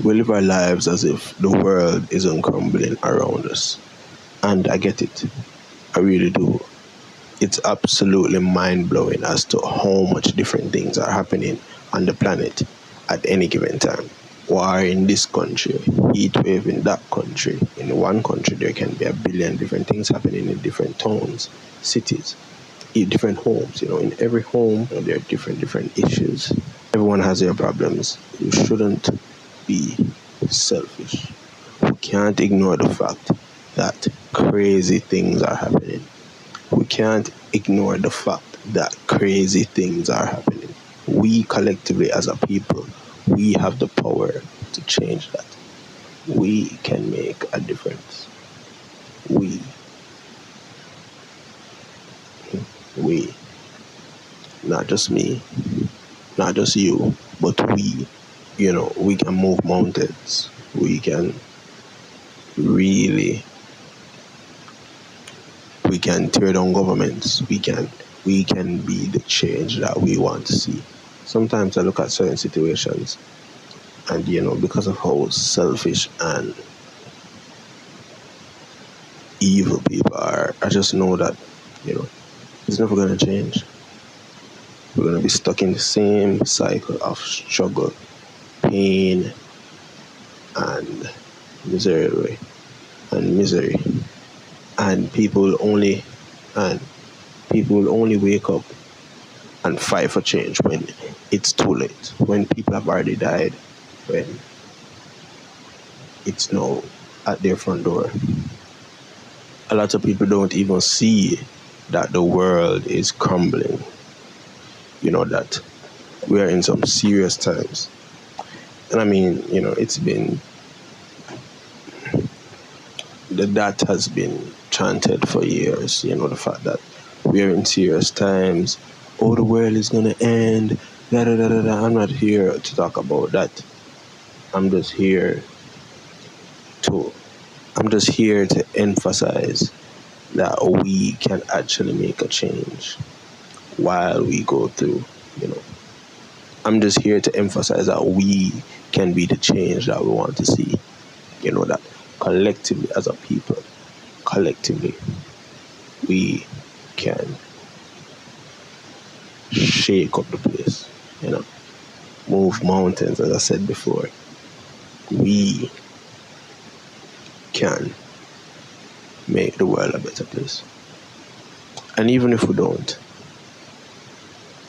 We live our lives as if the world isn't crumbling around us. And I get it. I really do. It's absolutely mind blowing as to how much different things are happening on the planet at any given time. War in this country, heat wave in that country. In one country, there can be a billion different things happening in different towns, cities, in different homes. In every home, there are different issues. Everyone has their problems. You shouldn't be selfish. We can't ignore the fact that crazy things are happening. We can't ignore the fact that crazy things are happening. We collectively as a people, we have the power to change that. We can make a difference. We, not just me, not just you, but we can move mountains. We can really, we can tear down governments. We can be the change that we want to see. Sometimes I look at certain situations and, because of how selfish and evil people are, I just know that, it's never going to change. We're going to be stuck in the same cycle of struggle, pain, and misery. And people will only wake up and fight for change when it's too late, when people have already died, when it's now at their front door. A lot of people don't even see that the world is crumbling. That we are in some serious times. And I mean, it's been, that has been chanted for years, the fact that we are in serious times. Oh, the world is going to end. Da, da, da, da, da. I'm not here to talk about that. I'm just here to emphasize that we can actually make a change while we go through, I'm just here to emphasize that we can be the change that we want to see. That collectively as a people, we can shake up the place, move mountains, as I said before. We can make the world a better place. And even if we don't,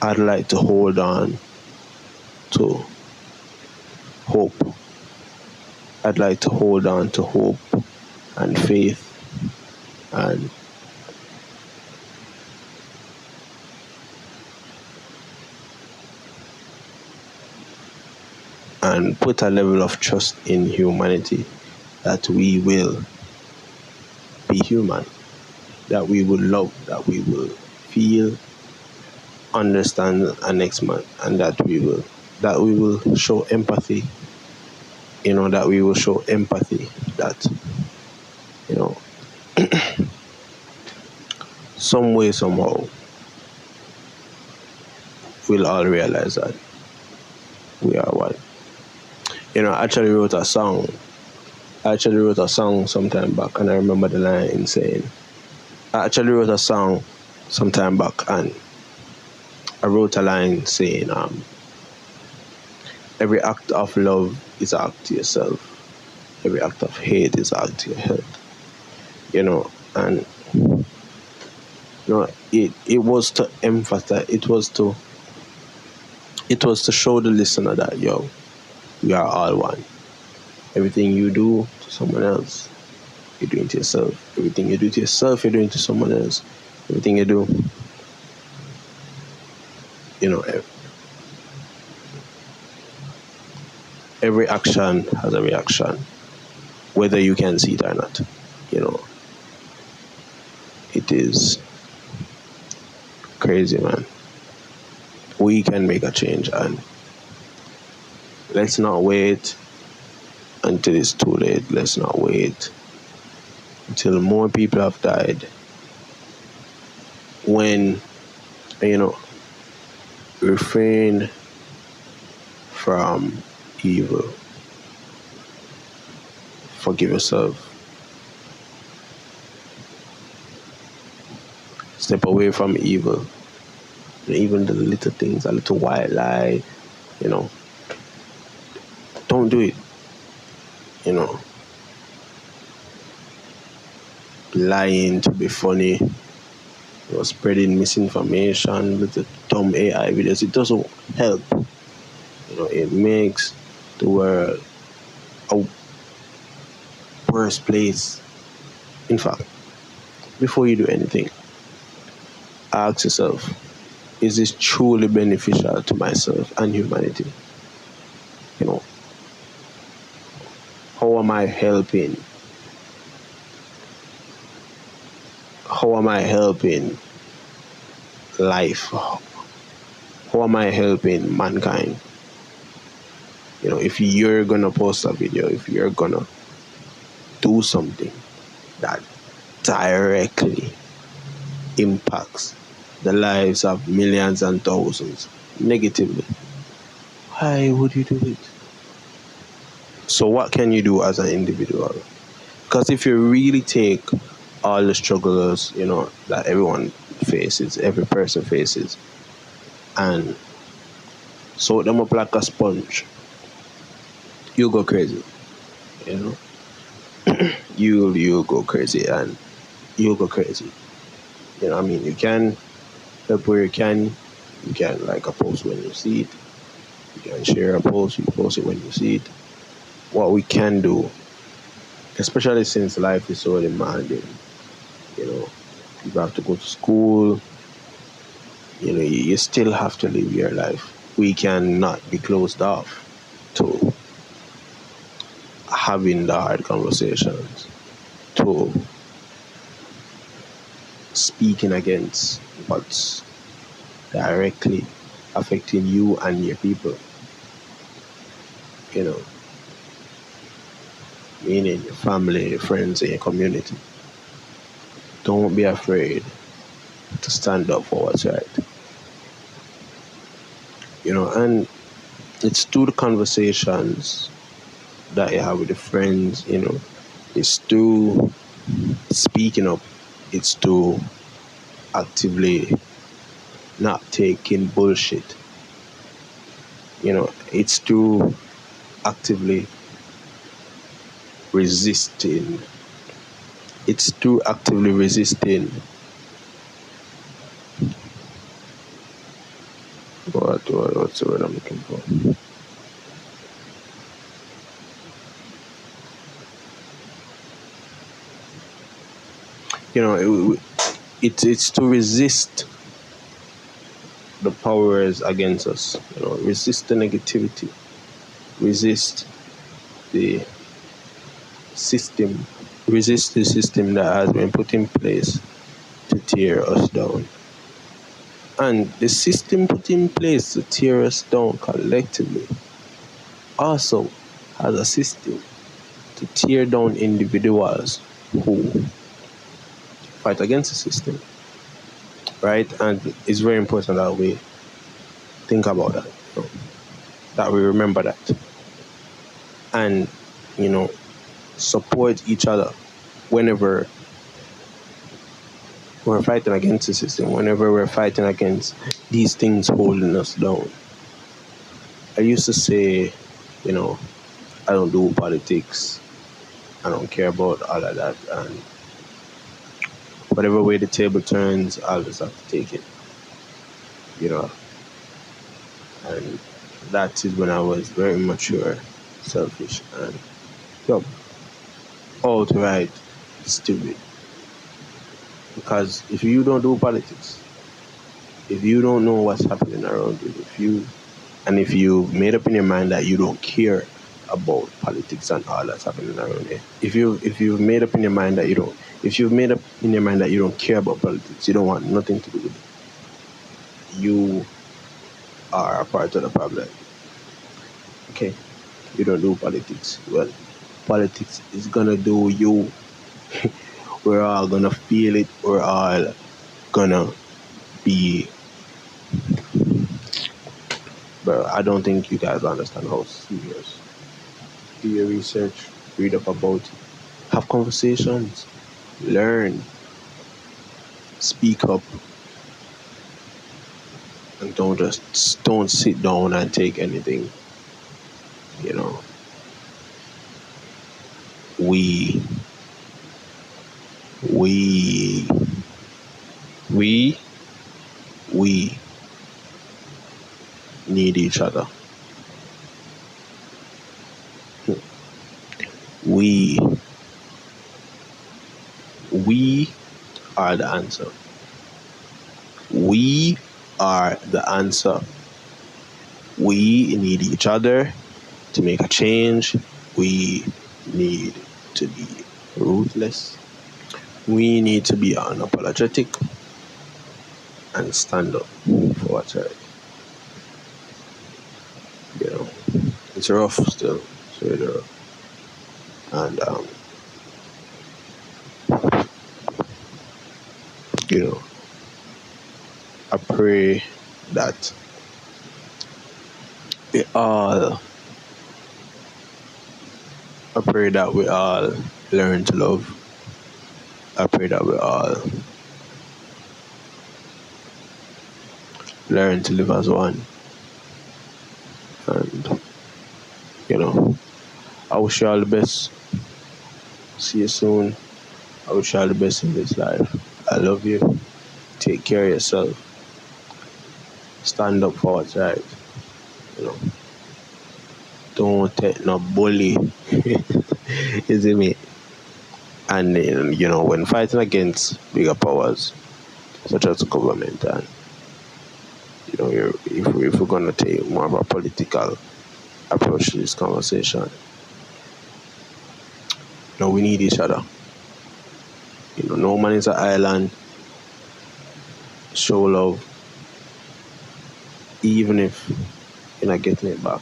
I'd like to hold on to hope. I'd like to hold on to hope and faith and put a level of trust in humanity that we will be human, that we will love, that we will feel, understand our next man, and that we will show empathy. That we will show empathy, that some way, somehow, we'll all realize that we are one. I actually wrote a song sometime back, and I remember the line saying, I wrote a line saying, every act of love is an act to yourself. Every act of hate is an act to your health. And it was to emphasize, it was to show the listener that, we are all one. Everything you do to someone else, you're doing to yourself. Everything you do to yourself, you're doing to someone else. Everything you do, every action has a reaction, whether you can see it or not. It is crazy, man. We can make a change, and let's not wait until it's too late. Let's not wait until more people have died. When, refrain from evil. Forgive yourself. Step away from evil. Even the little things, a little white lie, you know, don't do it. You know, lying to be funny, spreading misinformation with the dumb AI videos. It doesn't help. It makes the world a worse place. In fact, before you do anything, ask yourself, is this truly beneficial to myself and humanity? You know, how am I helping? How am I helping life? How am I helping mankind? If you're gonna post a video, if you're gonna do something that directly impacts the lives of millions and thousands negatively, why would you do it? So what can you do as an individual? Because if you really take all the struggles, that everyone faces, every person faces, and soak them up like a sponge, you'll go crazy. You'll go crazy, and you'll go crazy. You can help where you can. You can like a post when you see it. You can share a post, you post it when you see it. What we can do, especially since life is so demanding, people have to go to school, you still have to live your life. We cannot be closed off to having the hard conversations, to speaking against what's directly affecting you and your people. Meaning your family, your friends, and your community. Don't be afraid to stand up for what's right. And it's through the conversations that you have with your friends, it's through speaking up, it's through actively not taking bullshit. It's through actively resisting. It's through actively resisting what's the word I'm looking for? It's to resist the powers against us. Resist the negativity, resist the system, that has been put in place to tear us down. And the system put in place to tear us down collectively also has a system to tear down individuals who fight against the system, right? And it's very important that we think about that, that we remember that, and support each other whenever we're fighting against the system, whenever we're fighting against these things holding us down. I used to say, I don't do politics, I don't care about all of that, and whatever way the table turns, I'll just have to take it, and that is when I was very immature, selfish, and outright stupid. Because if you don't do politics, if you don't know what's happening around you, if you've made up in your mind that you don't care about politics and all that's happening around you, if you've made up in your mind that you don't care about politics, you don't want nothing to do with it, you are a part of the problem. Okay, you don't do politics. Well, politics is gonna do you. We're all gonna feel it. We're all gonna be. But I don't think you guys understand how serious. Do your research. read up about it, have conversations, learn, speak up, and don't sit down and take anything. You know, we we we we need each other. We we are the answer. We are the answer. We need each other to make a change. We need to be ruthless. We need to be unapologetic and stand up for what's right. You know, it's rough still. It's really rough. And you know, I pray that we all I pray that we all learn to love. I pray that we all learn to live as one. And, you know, I wish you all the best. See you soon. I wish you all the best in this life. I love you. Take care of yourself. Stand up for what's right. You know, don't take no bully. You see me? And, you know, when fighting against bigger powers, such as the government, and, you know, if we're going to take more of a political approach to this conversation, you know, we need each other. You know, no man is an island. Show love, even if you're not getting it back.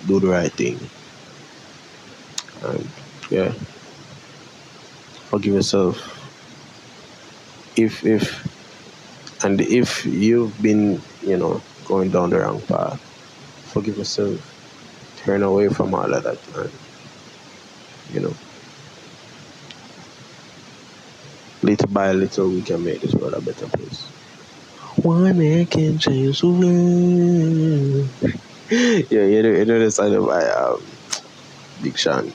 Do the right thing, and yeah, forgive yourself. If you've been, you know, going down the wrong path, forgive yourself. Turn away from all of that, and, you know, little by little we can make this world a better place. One man can change the world. Yeah, you know the side of my Big Sean.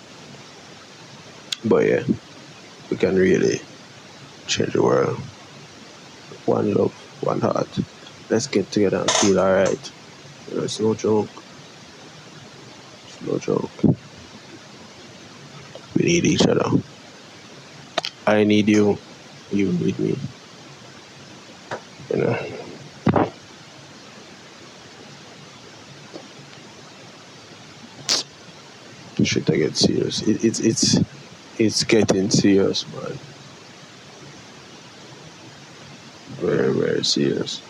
But yeah, we can really change the world. One love, one heart. Let's get together and feel alright. You know, it's no joke. It's no joke. We need each other. I need you. You need me. You know. Shit, I get serious. It's getting serious, man. Very, very serious.